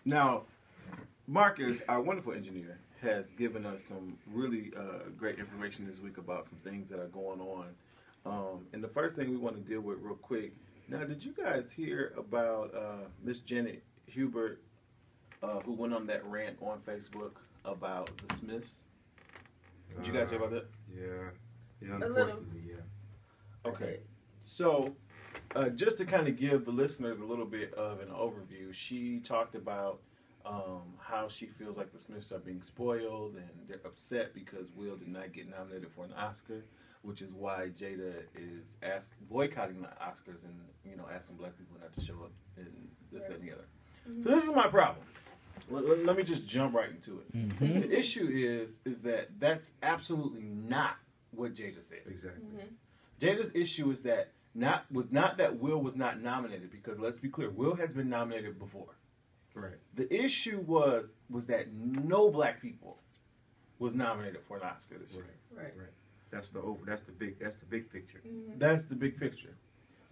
Now, Marcus, our wonderful engineer, has given us some really great information this week about some things that are going on. And the first thing we want to deal with real quick. Now, did you guys hear about Miss Janet Hubert, who went on that rant on Facebook about the Smiths? Did you guys hear about that? Yeah, unfortunately, yeah. Okay, so just to kind of give the listeners a little bit of an overview, she talked about how she feels like the Smiths are being spoiled and they're upset because Will did not get nominated for an Oscar, which is why Jada is boycotting the Oscars and asking black people not to show up and this, that, and the other. Mm-hmm. So this is my problem. Let me just jump right into it. Mm-hmm. The issue is that that's absolutely not what Jada said. Exactly. Mm-hmm. Jada's issue is that was not that Will was not nominated, because let's be clear, Will has been nominated before. Right. The issue was that no black people was nominated for an Oscar this year. Right. That's the big picture. Mm-hmm. That's the big picture.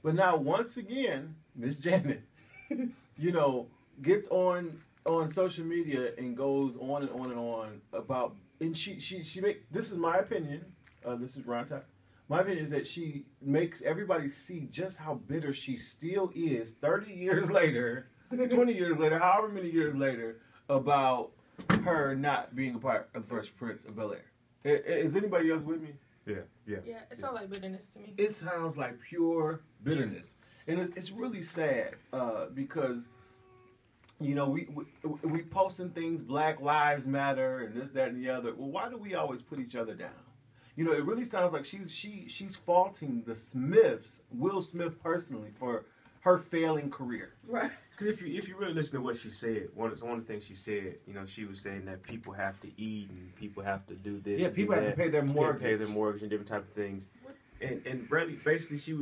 But now once again, Miss Janet, gets on social media and goes on and on and on about, and she this is my opinion. This is Ron Todd. My opinion is that she makes everybody see just how bitter she still is 30 years later, 20 years later, however many years later, about her not being a part of the Fresh Prince of Bel-Air. Is anybody else with me? Yeah, it sounds like bitterness to me. It sounds like pure bitterness. And it's really sad because, we posting things, Black Lives Matter and this, that, and the other. Well, why do we always put each other down? It really sounds like she's faulting the Smiths, Will Smith personally, for her failing career. Right. Because if you really listen to what she said, one of the things she said, she was saying that people have to eat and people have to do this. Yeah, people have to pay their mortgage. Pay their mortgage and different type of things. And really, basically, she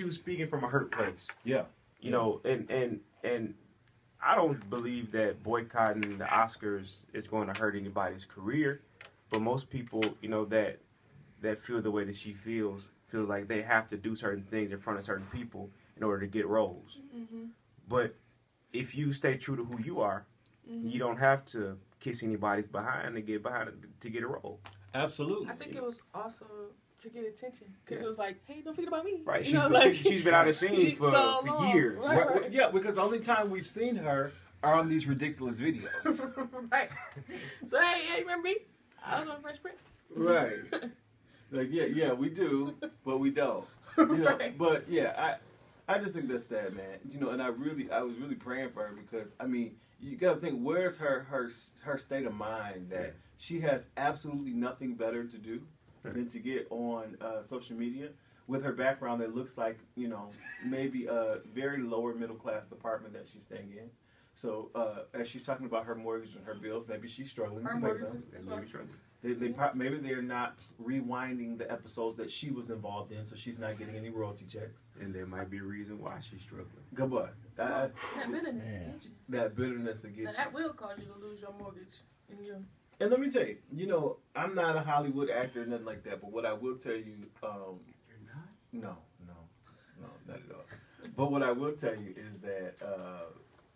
was speaking from a hurt place. Yeah. And I don't believe that boycotting the Oscars is going to hurt anybody's career, but most people, that feel the way that she feels like they have to do certain things in front of certain people in order to get roles. Mm-hmm. But if you stay true to who you are, mm-hmm. you don't have to kiss anybody's behind to get a role. Absolutely. I think it was also to get attention, because it was like, hey, don't forget about me. Right. She's been out of scene for years. Right. Yeah, because the only time we've seen her are on these ridiculous videos. Right. So hey, remember me? I was on Fresh Prince. Right. Like yeah, we do, but we don't. Right. But yeah, I just think that's sad, man. And I was really praying for her, because you gotta think, where's her state of mind that she has absolutely nothing better to do than to get on social media with her background that looks like maybe a very lower middle class department that she's staying in. So as she's talking about her mortgage and her bills, maybe she's struggling. Her mortgage is maybe they're not rewinding the episodes that she was involved in, so she's not getting any royalty checks. And there might be a reason why she's struggling. Goodbye. That bitterness against you. That bitterness against you. That will cause you to lose your mortgage. And let me tell you, I'm not a Hollywood actor or nothing like that, but what I will tell you, You're not? No, not at all. But what I will tell you is that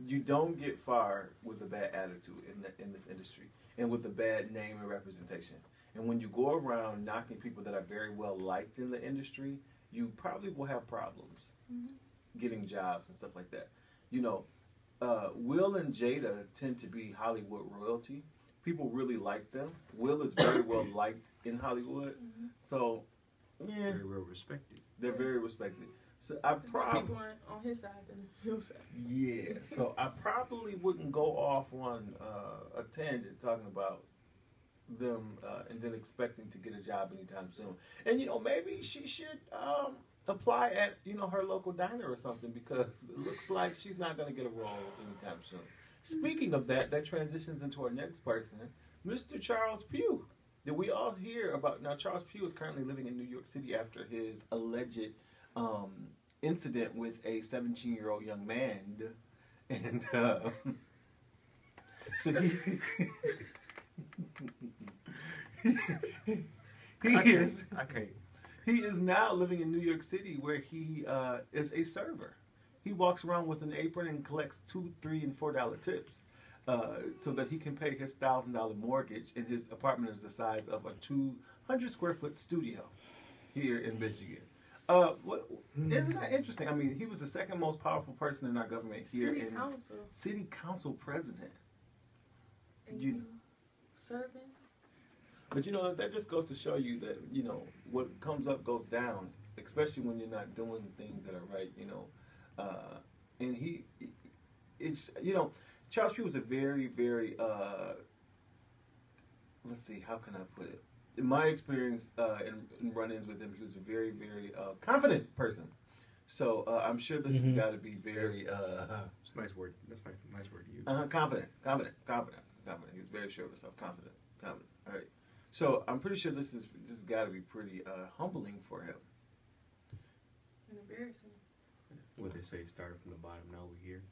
you don't get far with a bad attitude in this industry, and with a bad name and representation. And when you go around knocking people that are very well liked in the industry, you probably will have problems getting jobs and stuff like that. Will and Jada tend to be Hollywood royalty. People really like them. Will is very well liked in Hollywood. Mm-hmm. So, yeah. Very well respected. They're very respected. So I probably people aren't on his side than your side. Yeah. So I probably wouldn't go off on a tangent talking about them and then expecting to get a job anytime soon. And maybe she should apply at her local diner or something, because it looks like she's not going to get a role anytime soon. Speaking of that transitions into our next person, Mr. Charles Pugh. Did we all hear about? Now, Charles Pugh is currently living in New York City after his alleged incident with a 17-year-old young man, and so he is now living in New York City, where he is a server. he walks around with an apron and collects $2, $3, and $4 tips, so that he can pay his $1,000 mortgage, and his apartment is the size of a 200 square foot studio here in Michigan. Isn't that interesting? I mean, he was the second most powerful person in our government here. City council president. And serving. But that just goes to show you that what comes up goes down, especially when you're not doing the things that are right. And Charles Pugh was a very, very let's see, how can I put it? In my experience in run-ins with him, he was a very, very confident person. So I'm sure this has got to be very. It's a nice word. That's a nice word to use. Confident. He was very sure of himself. Confident. All right. So I'm pretty sure this has got to be pretty humbling for him. And embarrassing. What they say, started from the bottom, now we're here.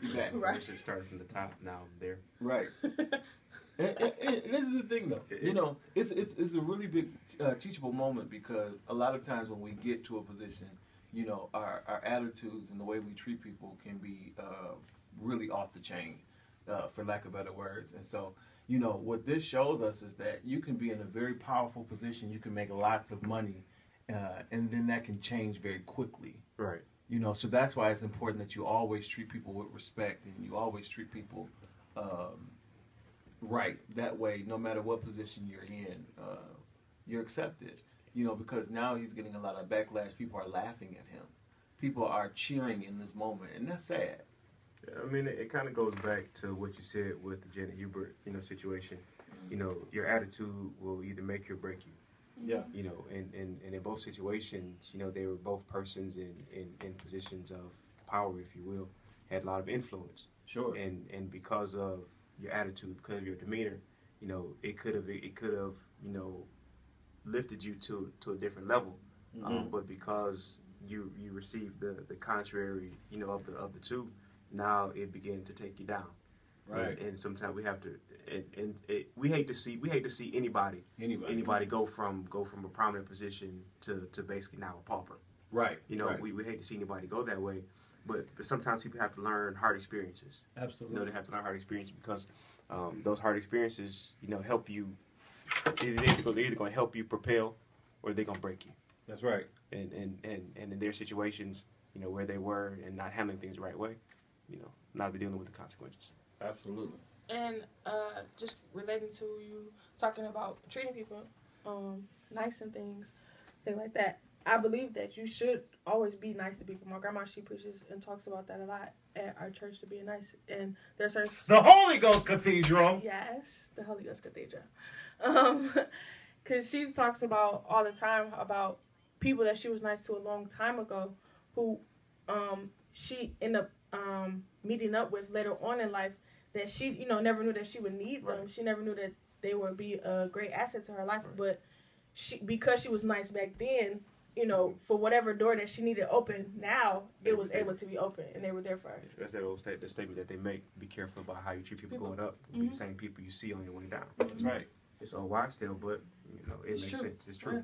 Exactly. Right. It started from the top, now I'm there. Right. And this is the thing, though. It's a really big teachable moment, because a lot of times when we get to a position, our attitudes and the way we treat people can be really off the chain, for lack of better words. And so, what this shows us is that you can be in a very powerful position, you can make lots of money, and then that can change very quickly. Right. So that's why it's important that you always treat people with respect, and you always treat people right. That way, no matter what position you're in, you're accepted. Because now he's getting a lot of backlash. People are laughing at him. People are cheering in this moment, and that's sad. Yeah, I mean, it kind of goes back to what you said with the Janet Hubert, situation. Your attitude will either make you or break you. Yeah. And in both situations, they were both persons in positions of power, if you will, had a lot of influence. Sure. And because of your attitude, because of your demeanor, it could have lifted you to a different level. But because you received the contrary, of the two, now it began to take you down. Right. And sometimes we have to, we hate to see anybody go from a prominent position to basically now a pauper. Right. Right. We hate to see anybody go that way, but sometimes people have to learn hard experiences. Absolutely. They have to learn hard experiences, because those hard experiences, help you. They're either going to help you propel, or they're going to break you. That's right. And in their situations, where they were and not handling things the right way, now they're dealing with the consequences. Absolutely. And just relating to you talking about treating people nice and things like that, I believe that you should always be nice to people. My grandma, she preaches and talks about that a lot at our church, to be nice. And there's certain... The Holy Ghost Cathedral! Yes, the Holy Ghost Cathedral. Because she talks about all the time about people that she was nice to a long time ago, who she ended up meeting up with later on in life, that she, never knew that she would need them. Right. She never knew that they would be a great asset to her life. Right. But because she was nice back then, for whatever door that she needed open, now it was able to be open, and they were there for her. That's that old the statement that they make: be careful about how you treat people going up. Be the same people you see on your way down. That's right. It's a wise tale, but it makes sense. It's true.